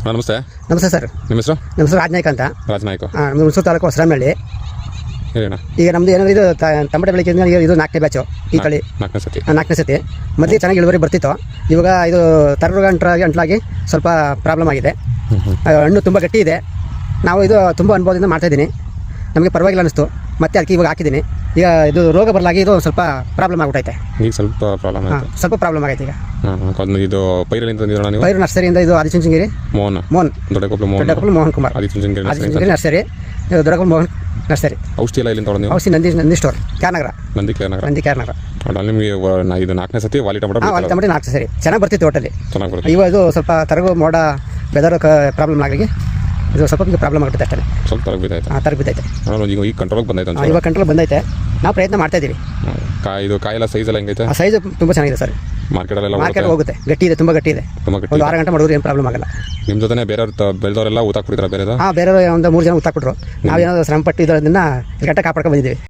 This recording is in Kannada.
ನಮಸ್ತೆ. ನಮಸ್ತೆ ಸರ್. ನಿಮ್ಮ ಹೆಸರು? ನಮ್ಮ ಹೆಸರು ರಾಜನಾಯ್ಕ ಅಂತ. ರಾಜನಾಯ್ಕ. ನಮ್ಮ ಹುಣಸೂರು ತಾಲೂಕು ಹೊಸರಾಮಳ್ಳಿ. ಹೇಳೋಣ. ಈಗ ನಮ್ಮದು ಏನಾದ್ರು ಇದು ಟೊಮೆಟೊ ಬೆಳೆಗೆ ಇದು 4ನೇ ಬ್ಯಾಚು ಈ ತಳಿ. 4ನೇ ಸತಿ ಮೊದಲು ಚೆನ್ನಾಗಿ ಇಳುವರಿ ಬರ್ತಿತ್ತು. ಇವಾಗ ಇದು ತರಗ ಅಂಟ್ಲಾಗಿ ಸ್ವಲ್ಪ ಪ್ರಾಬ್ಲಮ್ ಆಗಿದೆ. ಹಣ್ಣು ತುಂಬ ಗಟ್ಟಿ ಇದೆ. ನಾವು ಇದು ತುಂಬ ಅನುಭವದಿಂದ ಮಾಡ್ತಾಯಿದ್ದೀನಿ. ನಮಗೆ ಪರವಾಗಿಲ್ಲ ಅನ್ನಿಸ್ತು. ಮತ್ತೆ ಅದಕ್ಕೆ ಇವಾಗ ಹಾಕಿದ್ದೀನಿ. ಈಗ ಇದು ರೋಗ ಬರಲಾಗಿ ಇದು ಸ್ವಲ್ಪ ಪ್ರಾಬ್ಲಮ್ ಆಗ್ಬಿಟ್ಟೈತೆ. ಈಗ ಸ್ವಲ್ಪ ಪ್ರಾಬ್ಲಮ್ ಆಯ್ತು. ಸ್ವಲ್ಪ ಪ್ರಾಬ್ಲಮ್ ಆಗೈತೆ ಈಗ. ಇದು ಪೈರಲ್ಲಿಂದ ತಂದಿರೋಣ ನೀವು? ಪೈರು ನರ್ಸರಿಯಿಂದ. ಇದು ಆದಿಚುಂಚನಗಿರಿ ಮೋಹನ್ ದೊಡ್ಡಕೊಪ್ಪಲು ಮೋಹನ್ ಕುಮಾರ್. ಆದಿಚುಂಚನಗಿರಿ ನರ್ಸರಿ. ದೊಡ್ಡಕೊಪ್ಪಲು ಮೋಹನ್ ನರ್ಸರಿ. ಔಷಧಿ ಎಲ್ಲ ಇಲ್ಲಿಂದ ತೊಗೊಂಡು ನೀವು? ಔಷಧಿ ನಂದಿ ಸ್ಟೋರ್, ಕ್ಯಾನಗರ. ನಂದಿ ಕ್ಯಾನಗರ. ನಿಮಗೆ ಇದು 4ನೇ ಸತಿ ವಾಲಿ ಟೊಮೆಟೊ? ವಾಲಿ ಟೊಮೆಟೊ 4 ಸರಿ ಚೆನ್ನಾಗಿ ಬರ್ತಿತ್ತು ಒಟ್ಟಲ್ಲಿ. ಚೆನ್ನಾಗಿ ಬರುತ್ತೆ. ಇವಾಗ ಇದು ಸ್ವಲ್ಪ ತರಗು ಮೋಡ ವೆದರ್ ಪ್ರಾಬ್ಲಮ್ ಆಗಿ ಇದು ಸ್ವಲ್ಪ ಪ್ರಾಬ್ಲಮ್ ಆಗುತ್ತೆ ಅಷ್ಟೇ. ಸ್ವಲ್ಪ ತರಗ ಬಿದ್ದೈತೆ. ಈಗ ಕಂಟ್ರೋಲ್ಗೆ ಬಂದೈತೆ. ಇವಾಗ ಕಂಟ್ರೋಲ್ ಬಂದೈತೆ. ನಾವು ಪ್ರಯತ್ನ ಮಾಡ್ತಾ ಇದ್ದೀವಿ. ಇದು ಕಾಯೆಲ್ಲ ಸೈಜ್ ಎಲ್ಲ ಹೆಂಗೈತೆ? ಸೈಜ್ ತುಂಬ ಚೆನ್ನಾಗಿದೆ ಸರ್. ಮಾರ್ಕೆಟ್ ಹೋಗುತ್ತೆ. ಗಟ್ಟಿ ಇದೆ, ತುಂಬ ಗಟ್ಟಿ ಇದೆ. ಒಂದು 6 ಗಂಟೆ ಮಾಡಿದ್ರು ಏನು ಪ್ರಾಬ್ಲಮ್ ಆಗಲ್ಲ. ನಿಮ್ಮ ಜೊತೆ ಬೇರೆಯವ್ರು ಬೆಳೆದವರೆಲ್ಲ ಊತಾಕ್ಬಿಡ್ತಾರೆ ಬೇರೆ? ಬೇರೆಯವರು ಒಂದು 3 ಜನ ಊತಾಕ್ಬಿಟ್ರು. ನಾವೇನಾದ್ರು ಶ್ರಮ ಪಟ್ಟು ಇದನ್ನ ಗಂಟೆ ಕಾಪಾಡ್ಕೊಂಡು ಬಂದಿದ್ದೀವಿ.